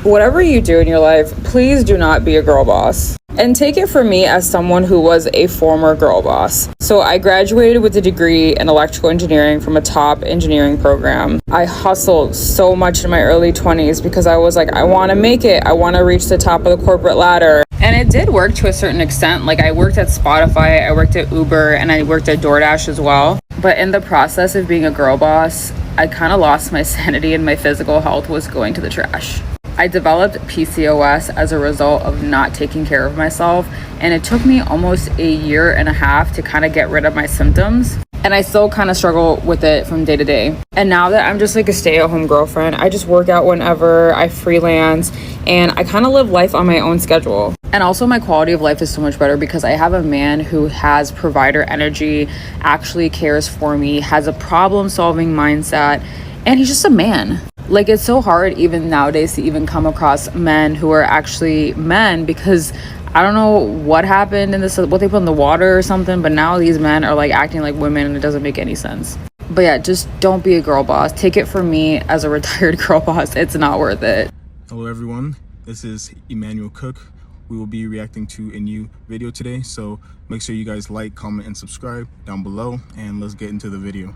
Whatever you do in your life, please do not be a girl boss. And take it from me as someone who was a former girl boss. So I graduated with a degree in electrical engineering from a top engineering program. I hustled so much in my early 20s because I was like, I want to make it. I want to reach the top of the corporate ladder. And it did work to a certain extent. Like I worked at Spotify, I worked at Uber, and I worked at DoorDash as well. But in the process of being a girl boss, I kind of lost my sanity and my physical health was going to the trash. I developed PCOS as a result of not taking care of myself, and it took me almost a year and a half to kind of get rid of my symptoms. And I still kind of struggle with it from day to day. And now that I'm just like a stay-at-home girlfriend, I just work out whenever, I freelance, and I kind of live life on my own schedule. And also my quality of life is so much better because I have a man who has provider energy, actually cares for me, has a problem-solving mindset, and he's just a man. Like, it's so hard even nowadays to even come across men who are actually men because I don't know what happened in this, what they put in the water or something, but now these men are like acting like women and it doesn't make any sense. But yeah, just don't be a girl boss. Take it from me as a retired girl boss. It's not worth it. Hello everyone, this is Emmanuel Cook. We will be reacting to a new video today, so make sure you guys like, comment, and subscribe down below, and let's get into the video.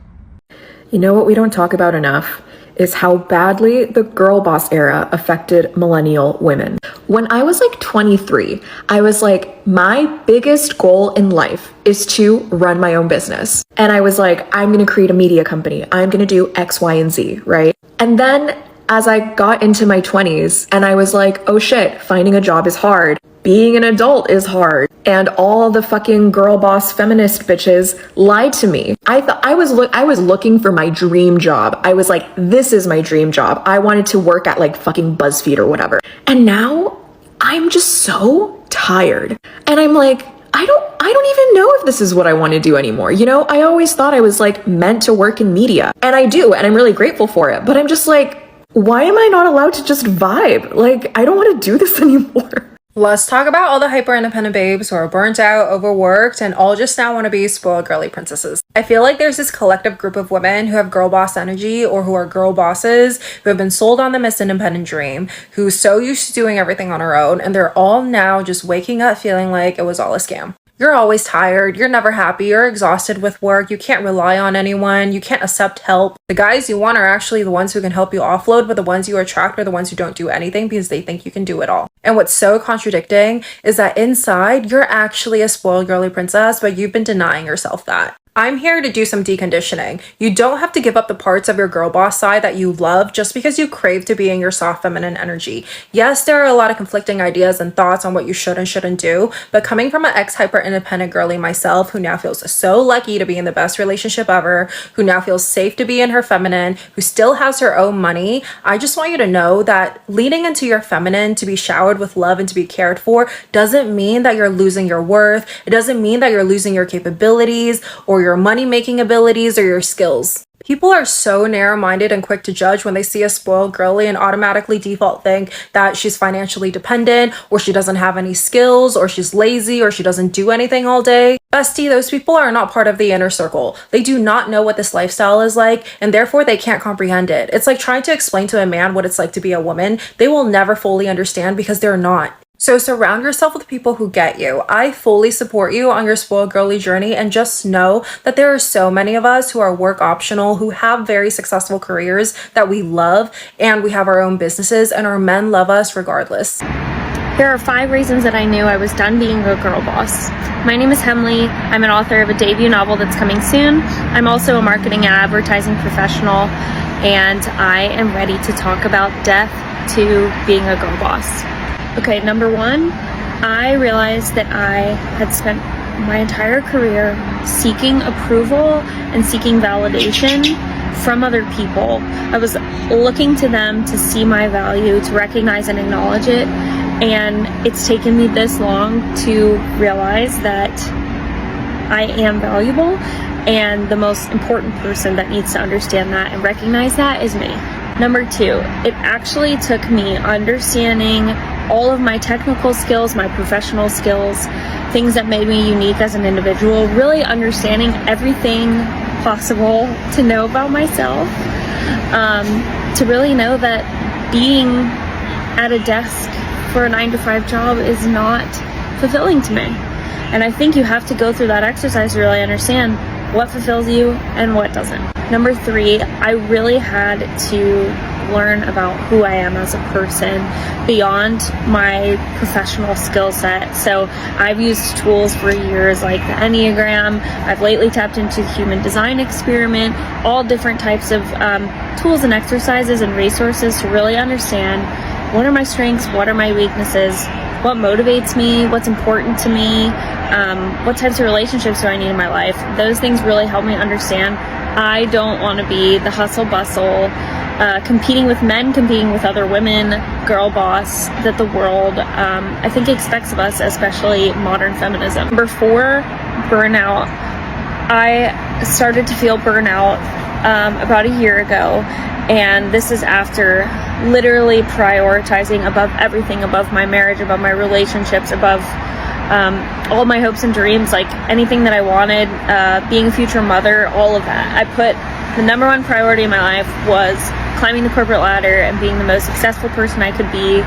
You know what we don't talk about enough is how badly the girl boss era affected millennial women. When I was like 23, I was like, my biggest goal in life is to run my own business. And I was like, I'm gonna create a media company. I'm gonna do X, Y, and Z, right? And then as I got into my 20s and I was like, oh shit, finding a job is hard. Being an adult is hard. And all the fucking girl boss feminist bitches lied to me. I thought I was looking for my dream job. I was like, this is my dream job. I wanted to work at like fucking BuzzFeed or whatever. And now I'm just so tired. And I'm like, I don't even know if this is what I want to do anymore. You know, I always thought I was like meant to work in media. And I do, and I'm really grateful for it. But I'm just like, why am I not allowed to just vibe? Like, I don't want to do this anymore. Let's talk about all the hyper-independent babes who are burnt out, overworked, and all just now want to be spoiled girly princesses. I feel like there's this collective group of women who have girl boss energy or who are girl bosses who have been sold on the Miss Independent dream, who's so used to doing everything on her own, and they're all now just waking up feeling like it was all a scam. You're always tired, you're never happy, you're exhausted with work, you can't rely on anyone, you can't accept help. The guys you want are actually the ones who can help you offload, but the ones you attract are the ones who don't do anything because they think you can do it all. And what's so contradicting is that inside, you're actually a spoiled girly princess, but you've been denying yourself that. I'm here to do some deconditioning. You don't have to give up the parts of your girl boss side that you love just because you crave to be in your soft feminine energy. Yes, there are a lot of conflicting ideas and thoughts on what you should and shouldn't do, but coming from an ex-hyper independent girly myself who now feels so lucky to be in the best relationship ever, who now feels safe to be in her feminine, who still has her own money, I just want you to know that leaning into your feminine to be showered with love and to be cared for doesn't mean that you're losing your worth. It doesn't mean that you're losing your capabilities or your money-making abilities or your skills. People are so narrow-minded and quick to judge when they see a spoiled girly and automatically default think that she's financially dependent or she doesn't have any skills or she's lazy or she doesn't do anything all day. Bestie, those people are not part of the inner circle. They do not know what this lifestyle is like and therefore they can't comprehend it. It's like trying to explain to a man what it's like to be a woman. They will never fully understand because they're not. So surround yourself with people who get you. I fully support you on your spoiled girly journey and just know that there are so many of us who are work optional, who have very successful careers that we love, and we have our own businesses and our men love us regardless. There are 5 reasons that I knew I was done being a girl boss. My name is Hemley. I'm an author of a debut novel that's coming soon. I'm also a marketing and advertising professional, and I am ready to talk about death to being a girl boss. Okay, number 1, I realized that I had spent my entire career seeking approval and seeking validation from other people. I was looking to them to see my value, to recognize and acknowledge it, and it's taken me this long to realize that I am valuable, and the most important person that needs to understand that and recognize that is me. Number 2, it actually took me understanding all of my technical skills, my professional skills, things that made me unique as an individual, really understanding everything possible to know about myself, to really know that being at a desk for a 9-to-5 job is not fulfilling to me. And I think you have to go through that exercise to really understand what fulfills you and what doesn't. Number 3, I really had to learn about who I am as a person beyond my professional skill set. So I've used tools for years like the Enneagram. I've lately tapped into the Human Design Experiment, all different types of tools and exercises and resources to really understand what are my strengths, what are my weaknesses, what motivates me, what's important to me, what types of relationships do I need in my life. Those things really help me understand I don't want to be the hustle bustle, competing with men, competing with other women, girl boss that the world, I think, expects of us, especially modern feminism. Number 4, burnout. I started to feel burnout about a year ago, and this is after literally prioritizing above everything, above my marriage, above my relationships, above all my hopes and dreams, like anything that I wanted, being a future mother, all of that. I put the number 1 priority in my life was climbing the corporate ladder and being the most successful person I could be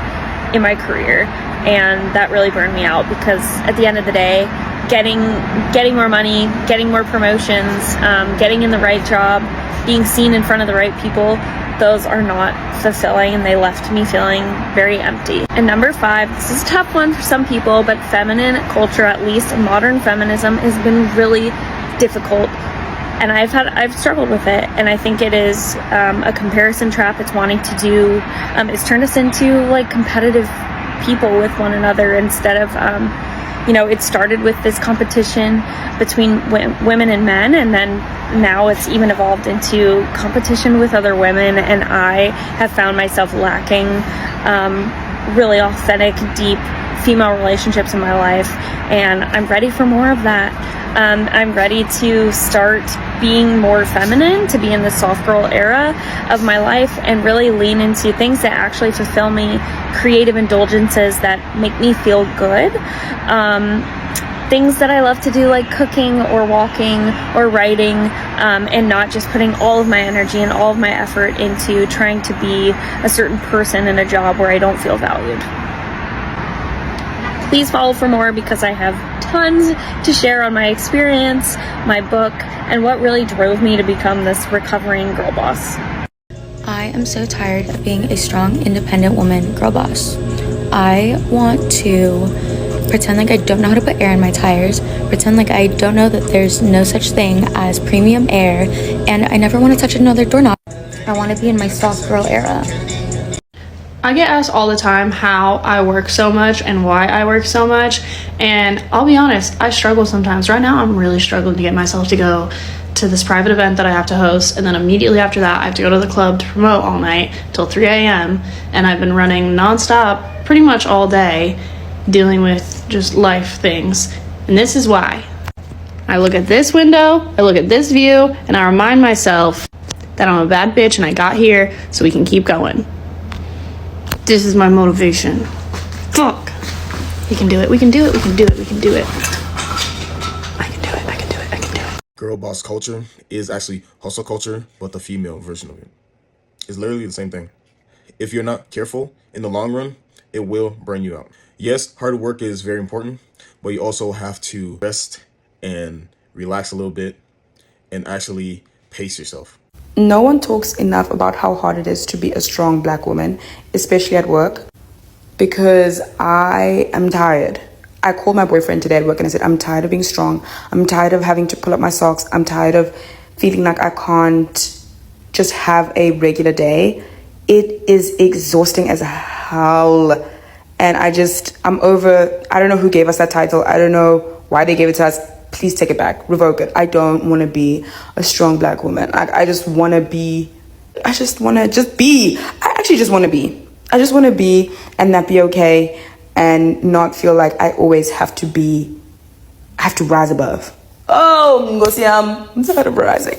in my career. And that really burned me out, because at the end of the day, getting more money, getting more promotions, getting in the right job, being seen in front of the right people, those are not fulfilling, and they left me feeling very empty. And number 5, this is a tough one for some people, but feminine culture, at least modern feminism, has been really difficult. And I've struggled with it, and I think it is a comparison trap. It's wanting to do, it's turned us into like competitive people with one another instead of, it started with this competition between women and men, and then now it's even evolved into competition with other women, and I have found myself lacking really authentic, deep female relationships in my life, and I'm ready for more of that. I'm ready to start being more feminine, to be in the soft girl era of my life and really lean into things that actually fulfill me, creative indulgences that make me feel good. Things that I love to do, like cooking or walking or writing, and not just putting all of my energy and all of my effort into trying to be a certain person in a job where I don't feel valued. Please follow for more, because I have tons to share on my experience, my book, and what really drove me to become this recovering girl boss. I am so tired of being a strong, independent woman girl boss. I want to pretend like I don't know how to put air in my tires, pretend like I don't know that there's no such thing as premium air, and I never want to touch another doorknob. I want to be in my soft girl era. I get asked all the time how I work so much and why I work so much, and I'll be honest, I struggle sometimes. Right now, I'm really struggling to get myself to go to this private event that I have to host, and then immediately after that, I have to go to the club to promote all night till 3 a.m., and I've been running nonstop pretty much all day, dealing with just life things, and this is why. I look at this window, I look at this view, and I remind myself that I'm a bad bitch and I got here so we can keep going. This is my motivation. Fuck. We can do it, we can do it, we can do it, we can do it. I can do it, I can do it, I can do it. Girl boss culture is actually hustle culture, but the female version of it. It's literally the same thing. If you're not careful, in the long run, it will burn you out. Yes, hard work is very important, but you also have to rest and relax a little bit and actually pace yourself. No one talks enough about how hard it is to be a strong Black woman, especially at work, because I am tired. I called my boyfriend today at work and I said, I'm tired of being strong. I'm tired of having to pull up my socks. I'm tired of feeling like I can't just have a regular day. It is exhausting as hell. And I'm over, I don't know who gave us that title. I don't know why they gave it to us. Please take it back, revoke it. I don't want to be a strong Black woman. I just want to be, I actually just want to be. I just want to be and that be okay and not feel like I always have to rise above. Oh, Ngosiam, I'm tired of rising.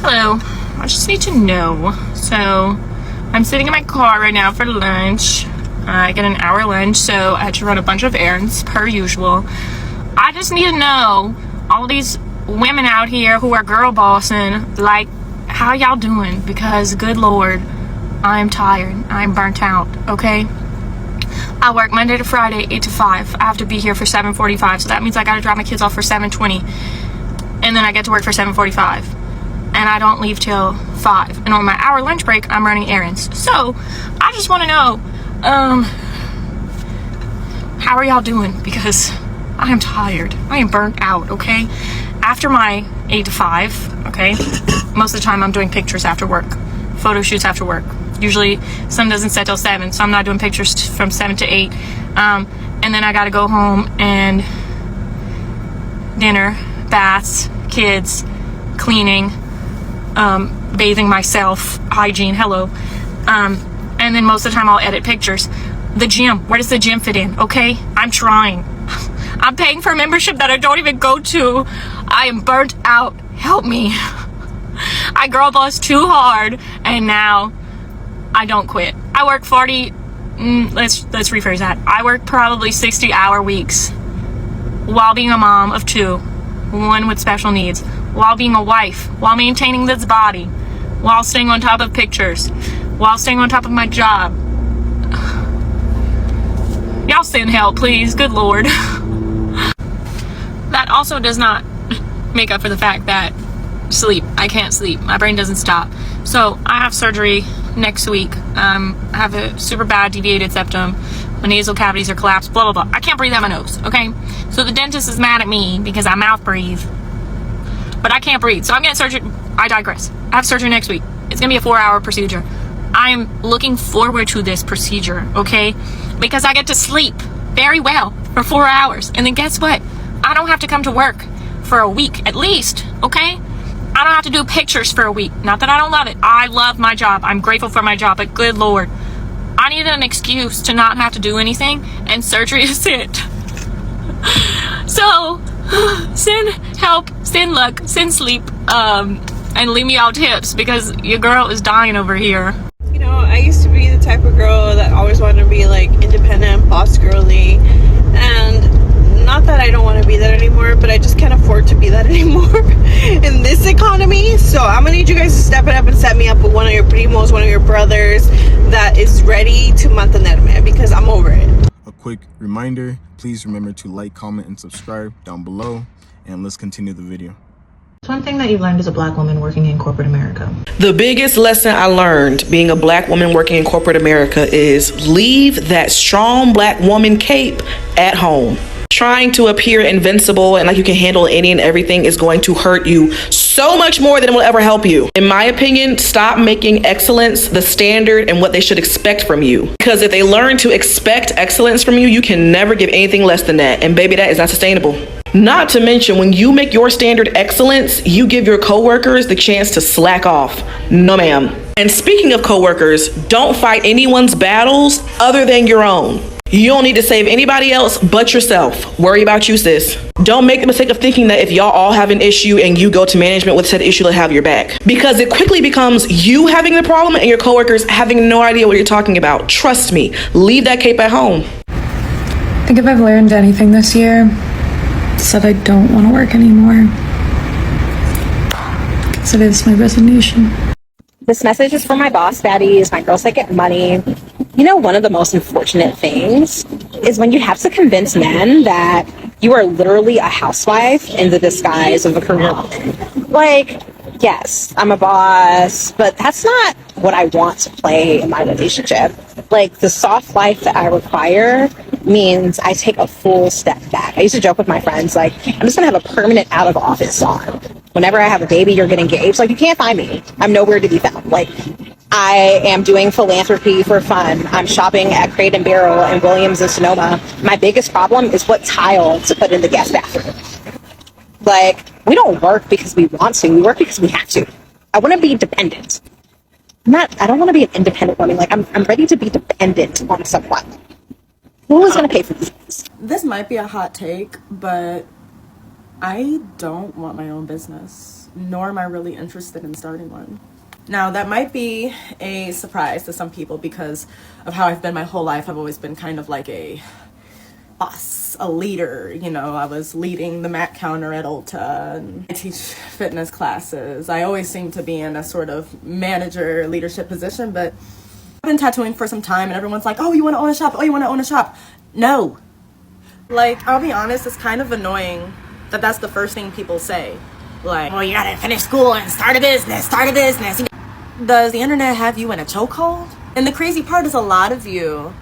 Hello, I just need to know. So, I'm sitting in my car right now for lunch. I get an hour lunch, so I had to run a bunch of errands per usual. I just need to know, all these women out here who are girl bossing, like, how y'all doing? Because, good Lord, I'm tired. I'm burnt out, okay? I work Monday to Friday, 8 to 5. I have to be here for 7:45, so that means I gotta drop my kids off for 7:20. And then I get to work for 7:45. And I don't leave till 5. And on my hour lunch break, I'm running errands. So, I just wanna know, how are y'all doing? Because I am tired. I am burnt out, okay? After my 8 to 5, okay, most of the time I'm doing pictures after work, photo shoots after work. Usually some doesn't set till 7, so I'm not doing pictures from 7 to 8. And then I gotta go home and dinner, baths, kids, cleaning, bathing myself, hygiene, hello. And then most of the time I'll edit pictures. The gym, where does the gym fit in? Okay, I'm trying. I'm paying for a membership that I don't even go to. I am burnt out. Help me. I girl boss too hard, and now I don't quit. I work 40, let's rephrase that. I work probably 60-hour weeks while being a mom of 2, one with special needs, while being a wife, while maintaining this body, while staying on top of pictures, while staying on top of my job. Y'all send help, please. Good Lord. That also does not make up for the fact that sleep. I can't sleep. My brain doesn't stop. So I have surgery next week. I have a super bad deviated septum. My nasal cavities are collapsed, blah, blah, blah. I can't breathe out my nose, okay? So the dentist is mad at me because I mouth breathe. But I can't breathe. So I'm getting surgery. I digress. I have surgery next week. It's going to be a 4-hour procedure. I'm looking forward to this procedure, okay? Because I get to sleep very well for 4 hours. And then guess what? I don't have to come to work for a week at least, okay? I don't have to do pictures for a week. Not that I don't love it. I love my job. I'm grateful for my job, but good Lord. I needed an excuse to not have to do anything, and surgery is it. So, send help, send luck, send sleep, and leave me out tips because your girl is dying over here. You know, I used to be the type of girl that always wanted to be like independent, boss girly, and not that I don't want to be that anymore, but I just can't afford to be that anymore in this economy. So I'm gonna need you guys to step it up and set me up with one of your primos, one of your brothers that is ready to mantenerme, because I'm over it. A quick reminder, please remember to like, comment, and subscribe down below, and let's continue the video. One thing that you've learned as a black woman working in corporate America. The biggest lesson I learned being a black woman working in corporate America is leave that strong black woman cape at home. Trying to appear invincible and like you can handle any and everything is going to hurt you so much more than it will ever help you. In my opinion, stop making excellence the standard and what they should expect from you. Because if they learn to expect excellence from you, you can never give anything less than that. And baby, that is not sustainable. Not to mention, when you make your standard excellence, you give your coworkers the chance to slack off. No, ma'am. And speaking of coworkers, don't fight anyone's battles other than your own. You don't need to save anybody else but yourself. Worry about you, sis. Don't make the mistake of thinking that if y'all all have an issue and you go to management with said issue, they'll have your back. Because it quickly becomes you having the problem and your coworkers having no idea what you're talking about. Trust me, leave that cape at home. I think if I've learned anything this year, it's that I don't want to work anymore. Because it is my resignation. This message is for my boss daddies, my girls that get money. You know, one of the most unfortunate things is when you have to convince men that you are literally a housewife in the disguise of a career woman. Like, yes, I'm a boss, but that's not what I want to play in my relationship. Like, the soft life that I require means I take a full step back. I used to joke with my friends, like, I'm just gonna have a permanent out of office on. Whenever I have a baby or get engaged, like, you can't find me. I'm nowhere to be found. Like, I am doing philanthropy for fun. I'm shopping at Crate and Barrel in Williams and Sonoma. My biggest problem is what tile to put in the guest bathroom. Like, we don't work because we want to. We work because we have to. I want to be dependent. I don't want to be an independent woman. Like, I'm ready to be dependent on someone. Who's going to pay for these things? This might be a hot take, but I don't want my own business, nor am I really interested in starting one. Now, that might be a surprise to some people because of how I've been my whole life. I've always been kind of like a boss, a leader. You know, I was leading the mat counter at Ulta, and I teach fitness classes. I always seem to be in a sort of manager leadership position, but been tattooing for some time and everyone's like, oh, you want to own a shop? Oh, you want to own a shop? No. Like, I'll be honest, it's kind of annoying that that's the first thing people say. Like, oh, you gotta finish school and start a business. Does the internet have you in a chokehold? And the crazy part is a lot of you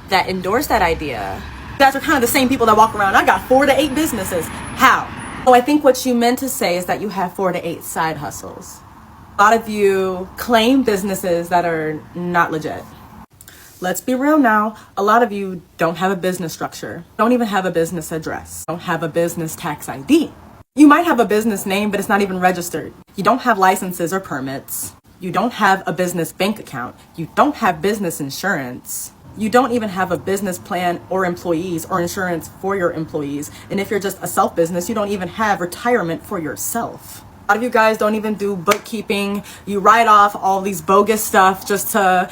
that endorse that idea, you guys are kind of the same people that walk around, I got 4 to 8 businesses. How? Oh, I think what you meant to say is that you have 4 to 8 side hustles. A lot of you claim businesses that are not legit. Let's be real now. A lot of you don't have a business structure, don't even have a business address, don't have a business tax ID. You might have a business name, but it's not even registered. You don't have licenses or permits. You don't have a business bank account. You don't have business insurance. You don't even have a business plan or employees or insurance for your employees. And if you're just a self business, you don't even have retirement for yourself. A lot of you guys don't even do bookkeeping. You write off all these bogus stuff just to,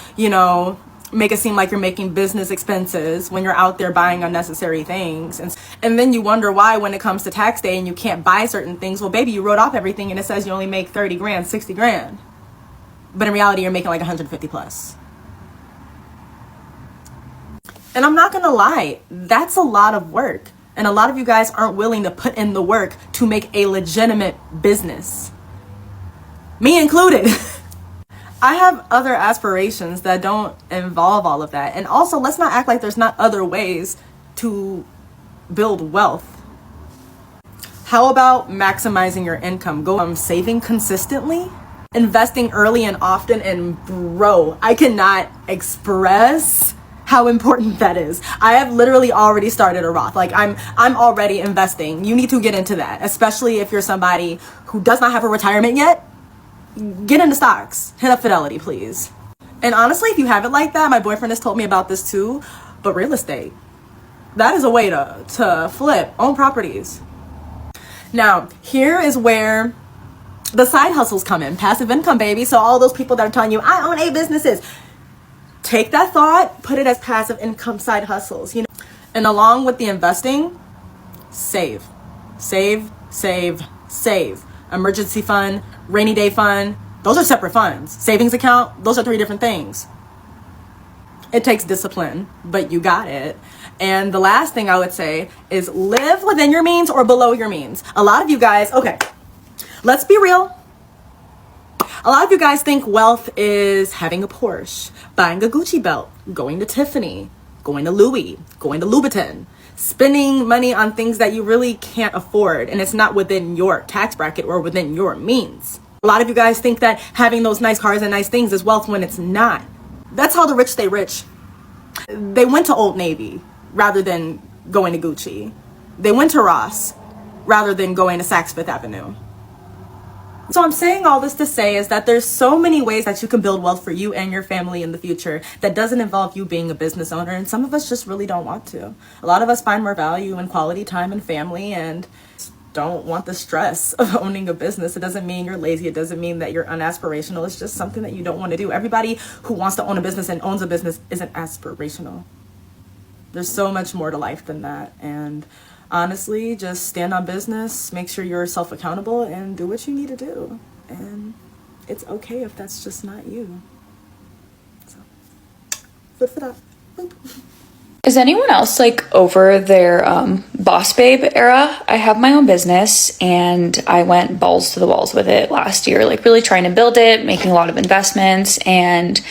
make it seem like you're making business expenses when you're out there buying unnecessary things. And then you wonder why when it comes to tax day and you can't buy certain things. Well, baby, you wrote off everything and it says you only make 30 grand, 60 grand. But in reality, you're making like 150 plus. And I'm not gonna lie, that's a lot of work. And a lot of you guys aren't willing to put in the work to make a legitimate business. Me included. I have other aspirations that don't involve all of that. And also, let's not act like there's not other ways to build wealth. How about maximizing your income? Go from saving consistently, investing early and often, and bro, I cannot express how important that is. I have literally already started a Roth. Like I'm already investing. You need to get into that, especially if you're somebody who does not have a retirement yet. Get into stocks. Hit up Fidelity, please. And honestly, if you have it like that, my boyfriend has told me about this too, but real estate, that is a way to flip, own properties. Now, here is where the side hustles come in. Passive income, baby. So all those people that are telling you, I own 8 businesses. Take that thought, put it as passive income side hustles, And along with the investing, save. Emergency fund, rainy day fund, those are separate funds. Savings account, those are 3 different things. It takes discipline, but you got it. And the last thing I would say is live within your means or below your means. A lot of you guys, okay, let's be real. A lot of you guys think wealth is having a Porsche, buying a Gucci belt, going to Tiffany, going to Louis, going to Louboutin, spending money on things that you really can't afford and it's not within your tax bracket or within your means. A lot of you guys think that having those nice cars and nice things is wealth when it's not. That's how the rich stay rich. They went to Old Navy rather than going to Gucci. They went to Ross rather than going to Saks Fifth Avenue. So I'm saying all this to say is that there's so many ways that you can build wealth for you and your family in the future that doesn't involve you being a business owner. And some of us just really don't want to. A lot of us find more value in quality time and family and don't want the stress of owning a business. It doesn't mean you're lazy. It doesn't mean that you're unaspirational. It's just something that you don't want to do. Everybody who wants to own a business and owns a business isn't aspirational. There's so much more to life than that. And honestly, just stand on business, make sure you're self-accountable, and do what you need to do. And it's okay if that's just not you. So, foot for that. Boop. Is anyone else over their boss babe era? I have my own business and I went balls to the walls with it last year, really trying to build it, making a lot of investments, and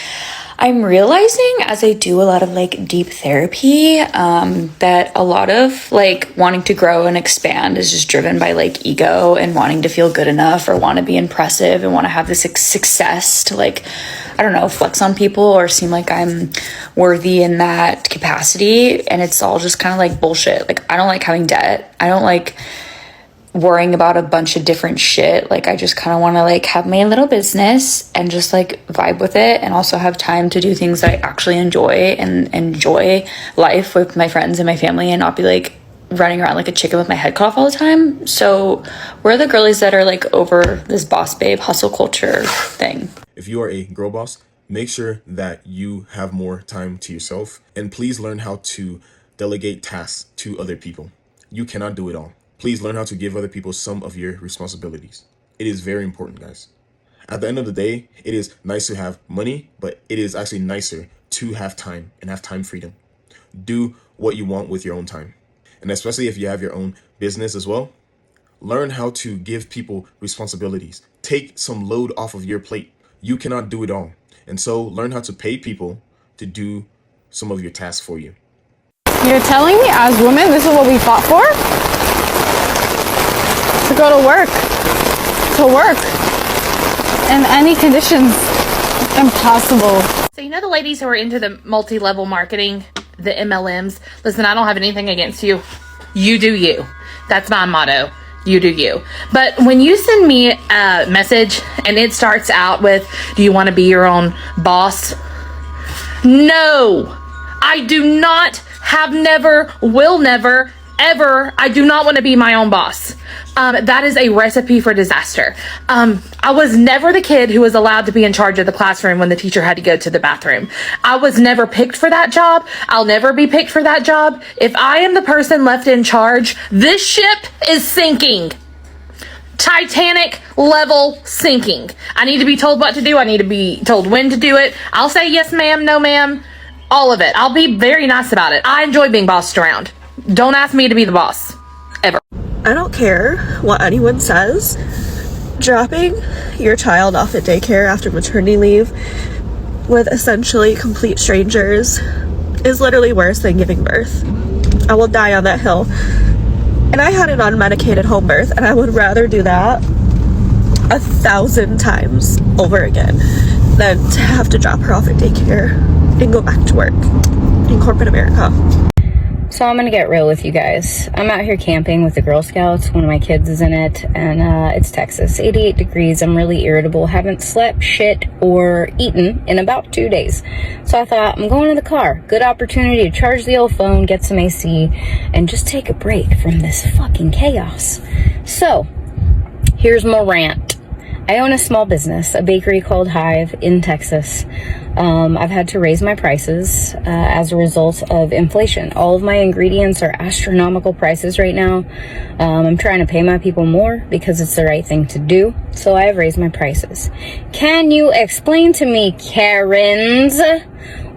I'm realizing as I do a lot of deep therapy that a lot of wanting to grow and expand is just driven by ego and wanting to feel good enough or want to be impressive and want to have this success to I don't know, flex on people or seem like I'm worthy in that capacity. And it's all just kind of bullshit. I don't like having debt. I don't like worrying about a bunch of different shit. I just kind of want to have my little business and just vibe with it and also have time to do things that I actually enjoy and enjoy life with my friends and my family and not be running around like a chicken with my head cut off all the time. So we're the girlies that are over this boss babe hustle culture thing. If you are a girl boss, make sure that you have more time to yourself, and please learn how to delegate tasks to other people. You cannot do it all. Please learn how to give other people some of your responsibilities. It is very important, guys. At the end of the day, it is nice to have money, but it is actually nicer to have time and have time freedom. Do what you want with your own time. And especially if you have your own business as well, learn how to give people responsibilities. Take some load off of your plate. You cannot do it all. And so learn how to pay people to do some of your tasks for you. You're telling me as women this is what we fought for? To go to work. In any conditions. Impossible. So you know the ladies who are into the multi-level marketing, the MLMs? Listen, I don't have anything against you. You do you. That's my motto. You do you. But when you send me a message and it starts out with, do you want to be your own boss? No, I do not, have never, will never, ever. I do not want to be my own boss. That is a recipe for disaster. I was never the kid who was allowed to be in charge of the classroom when the teacher had to go to the bathroom. I was never picked for that job. I'll never be picked for that job. If I am the person left in charge, this ship is sinking. Titanic level sinking. I need to be told what to do. I need to be told when to do it. I'll say yes ma'am, no ma'am, all of it. I'll be very nice about it. I enjoy being bossed around. Don't ask me to be the boss, ever. I don't care what anyone says. Dropping your child off at daycare after maternity leave with essentially complete strangers is literally worse than giving birth. I will die on that hill. And I had an unmedicated home birth, and I would rather do that 1,000 times over again than to have to drop her off at daycare and go back to work in corporate America. So I'm gonna get real with you guys. I'm out here camping with the Girl Scouts. One of my kids is in it, and it's Texas, 88 degrees. I'm really irritable. Haven't slept, shit, or eaten in about 2 days. So I thought, I'm going to the car. Good opportunity to charge the old phone, get some AC, and just take a break from this fucking chaos. So, here's my rant. I own a small business, a bakery called Hive in Texas. I've had to raise my prices as a result of inflation. All of my ingredients are astronomical prices right now. I'm trying to pay my people more because it's the right thing to do. So I have raised my prices. Can you explain to me, Karens,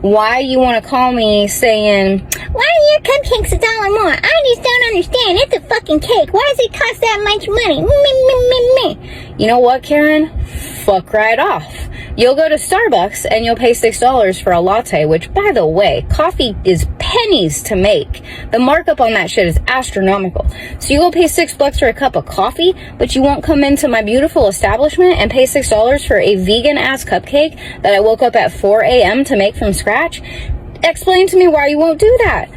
why you want to call me saying, why are your cupcakes $1 more? I just don't understand. It's a fucking cake. Why does it cost that much money? You know what, Karen? Fuck right off. You'll go to Starbucks and you'll pay $6 for a latte, which, by the way, coffee is pennies to make. The markup on that shit is astronomical. So you will pay $6 for a cup of coffee, but you won't come into my beautiful establishment and pay $6 for a vegan-ass cupcake that I woke up at 4 a.m. to make from scratch? Explain to me why you won't do that.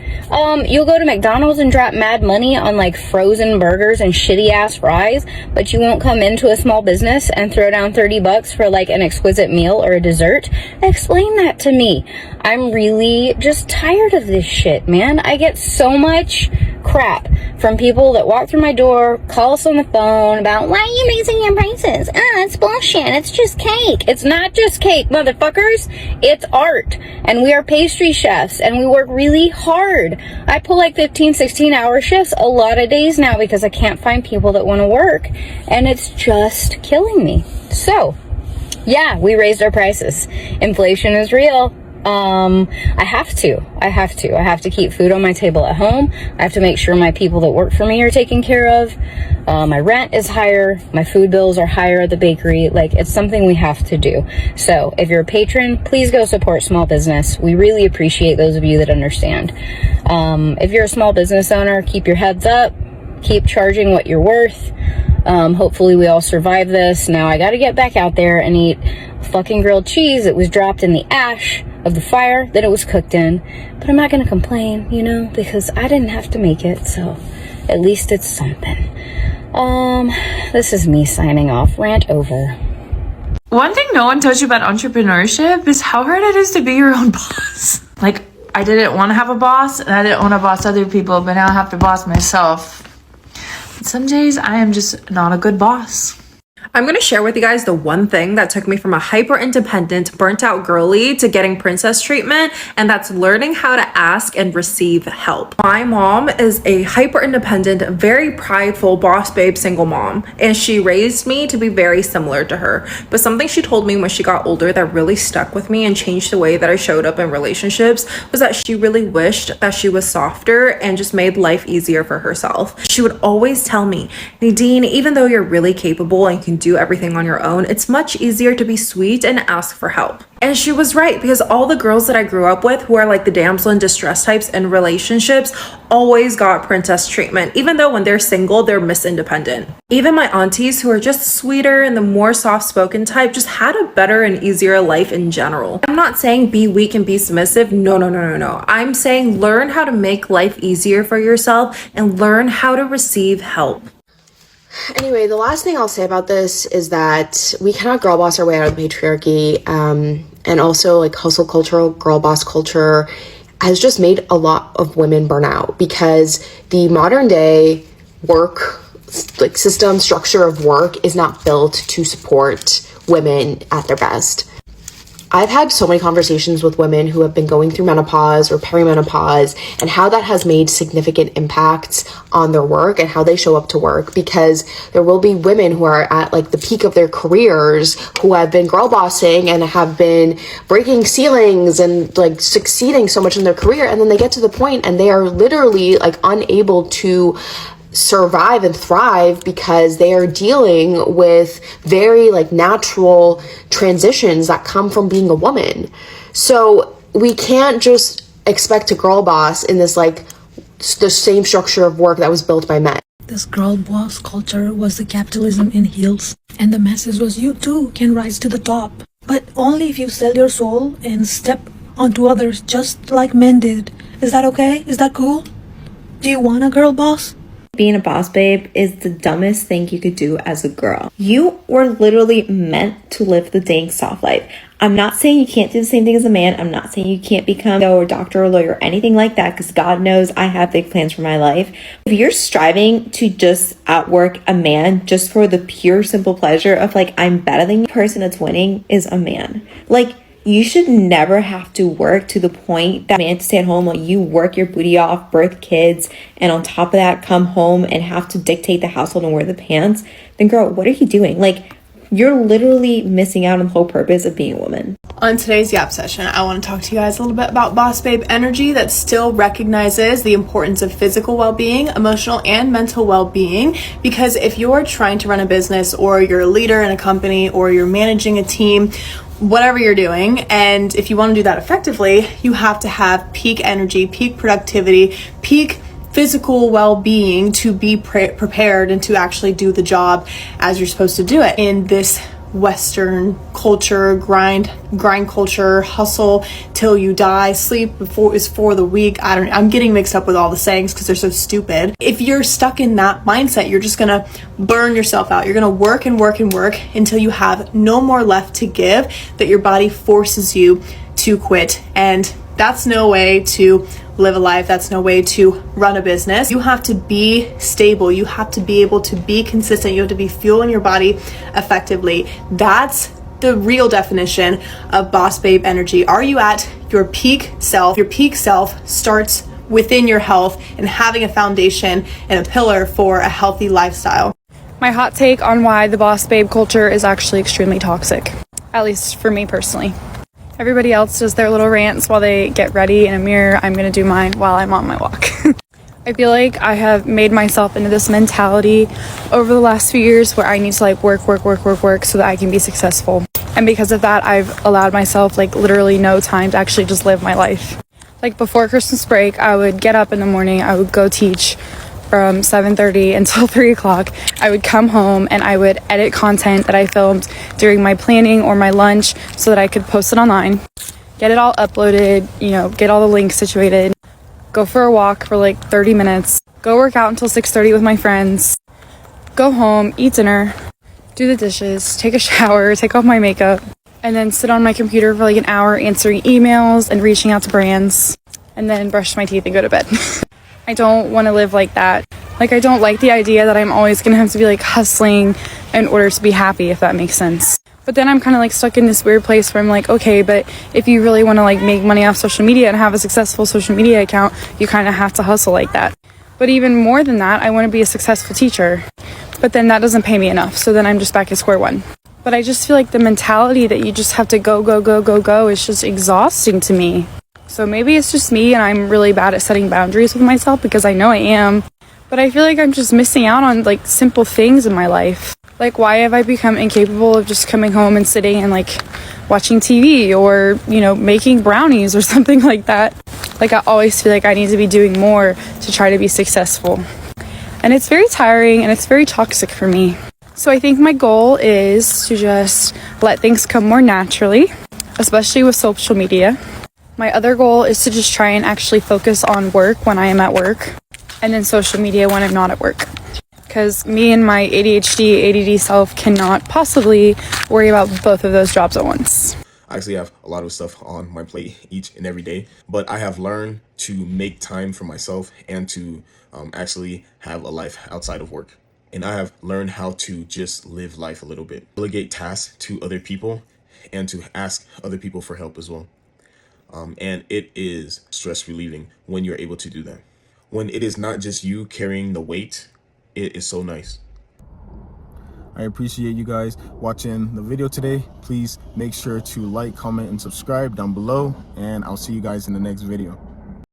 You'll go to McDonald's and drop mad money on like frozen burgers and shitty ass fries, but you won't come into a small business and throw down $30 for like an exquisite meal or a dessert. Explain that to me. I'm really just tired of this shit, man. I get so much crap from people that walk through my door, call us on the phone about, why are you raising your prices? It's bullshit. It's just cake. It's not just cake, motherfuckers. It's art. And we are pastry chefs and we work really hard. I pull like 15, 16-hour shifts a lot of days now because I can't find people that want to work, and it's just killing me. So, yeah, we raised our prices. Inflation is real. I have to keep food on my table at home. I have to make sure my people that work for me are taken care of. My rent is higher. My food bills are higher at the bakery. Like, it's something we have to do. So if you're a patron, please go support small business. We really appreciate those of you that understand. If you're a small business owner, keep your heads up. Keep charging what you're worth. Hopefully we all survive this. Now I gotta get back out there and eat fucking grilled cheese. It was dropped in the ash of the fire that it was cooked in, but I'm not gonna complain, you know, because I didn't have to make it, so at least it's something. This is me signing off. Rant over. One thing no one tells you about entrepreneurship is how hard it is to be your own boss. Like, I didn't want to have a boss, and I didn't want to boss other people, but now I have to boss myself. Some days I am just not a good boss. I'm going to share with you guys the one thing that took me from a hyper independent, burnt out girly to getting princess treatment, and that's learning how to ask and receive help. My mom is a hyper independent, very prideful, boss babe single mom, and she raised me to be very similar to her. But something she told me when she got older that really stuck with me and changed the way that I showed up in relationships was that she really wished that she was softer and just made life easier for herself. She would always tell me, Nadine, even though you're really capable and can do everything on your own, it's much easier to be sweet and ask for help. And she was right, because all the girls that I grew up with who are like the damsel in distress types in relationships always got princess treatment, even though when they're single, they're Miss Independent. Even my aunties who are just sweeter and the more soft-spoken type just had a better and easier life in general. I'm not saying be weak and be submissive. No. I'm saying learn how to make life easier for yourself and learn how to receive help. Anyway, the last thing I'll say about this is that we cannot girl boss our way out of the patriarchy, and also like hustle culture, girl boss culture has just made a lot of women burn out, because the modern day work like system structure of work is not built to support women at their best. I've had so many conversations with women who have been going through menopause or perimenopause, and how that has made significant impacts on their work and how they show up to work, because there will be women who are at like the peak of their careers who have been girl bossing and have been breaking ceilings and like succeeding so much in their career, and then they get to the point and they are literally like unable to survive and thrive because they are dealing with very like natural transitions that come from being a woman. So we can't just expect to girl boss in this like the same structure of work that was built by men. This girl boss culture was the capitalism in heels, and the message was you too can rise to the top, but only if you sell your soul and step onto others just like men did. Is that okay? Is that cool? Do you want a girl boss? Being a boss babe is the dumbest thing you could do as a girl. You were literally meant to live the dang soft life. I'm not saying you can't do the same thing as a man. I'm not saying you can't become a doctor or lawyer or anything like that, because God knows I have big plans for my life. If you're striving to just outwork a man just for the pure simple pleasure of like, I'm better than you, the person that's winning is a man. Like, you should never have to work to the point that man to stay at home while you work your booty off, birth kids, and on top of that come home and have to dictate the household and wear the pants. Then girl, what are you doing? Like, you're literally missing out on the whole purpose of being a woman. On today's Yap session, I want to talk to you guys a little bit about Boss Babe energy that still recognizes the importance of physical well-being, emotional and mental well-being, because if you're trying to run a business, or you're a leader in a company, or you're managing a team, whatever you're doing, and if you want to do that effectively, you have to have peak energy, peak productivity, peak physical well-being to be prepared and to actually do the job as you're supposed to do it. In this Western culture, grind culture, hustle till you die, sleep before is for the weak. I'm getting mixed up with all the sayings because they're so stupid. If you're stuck in that mindset, you're just gonna burn yourself out. You're gonna work and work and work until you have no more left to give, that your body forces you to quit. And that's no way to live a life. That's no way to run a business. You have to be stable. You have to be able to be consistent. You have to be fueling your body effectively. That's the real definition of Boss Babe energy. Are you at your peak self? Your peak self starts within your health and having a foundation and a pillar for a healthy lifestyle. My hot take on why the Boss Babe culture is actually extremely toxic, at least for me personally. Everybody else does their little rants while they get ready in a mirror. I'm gonna do mine while I'm on my walk. I feel like I have made myself into this mentality over the last few years where I need to like work so that I can be successful. And because of that, I've allowed myself like literally no time to actually just live my life. Like before Christmas break, I would get up in the morning, I would go teach from 7:30 until 3 o'clock. I would come home and I would edit content that I filmed during my planning or my lunch so that I could post it online, get it all uploaded, get all the links situated, go for a walk for like 30 minutes, go work out until 6:30 with my friends, go home, eat dinner, do the dishes, take a shower, take off my makeup, and then sit on my computer for like an hour answering emails and reaching out to brands, and then brush my teeth and go to bed. I don't want to live like that. Like, I don't like the idea that I'm always going to have to be like hustling in order to be happy, if that makes sense. But then I'm kind of like stuck in this weird place where I'm like, okay, but if you really want to like make money off social media and have a successful social media account, you kind of have to hustle like that. But even more than that, I want to be a successful teacher, but then that doesn't pay me enough. So then I'm just back at square one. But I just feel like the mentality that you just have to go is just exhausting to me. So maybe it's just me and I'm really bad at setting boundaries with myself, because I know I am. But I feel like I'm just missing out on like simple things in my life. Like, why have I become incapable of just coming home and sitting and like watching TV or, you know, making brownies or something like that? Like, I always feel like I need to be doing more to try to be successful. And it's very tiring and it's very toxic for me. So I think my goal is to just let things come more naturally, especially with social media. My other goal is to just try and actually focus on work when I am at work, and then social media when I'm not at work. Because me and my ADD self cannot possibly worry about both of those jobs at once. I actually have a lot of stuff on my plate each and every day, but I have learned to make time for myself and to actually have a life outside of work. And I have learned how to just live life a little bit, delegate tasks to other people, and to ask other people for help as well. And it is stress relieving when you're able to do that. When it is not just you carrying the weight, it is so nice. I appreciate you guys watching the video today. Please make sure to like, comment, and subscribe down below, and I'll see you guys in the next video.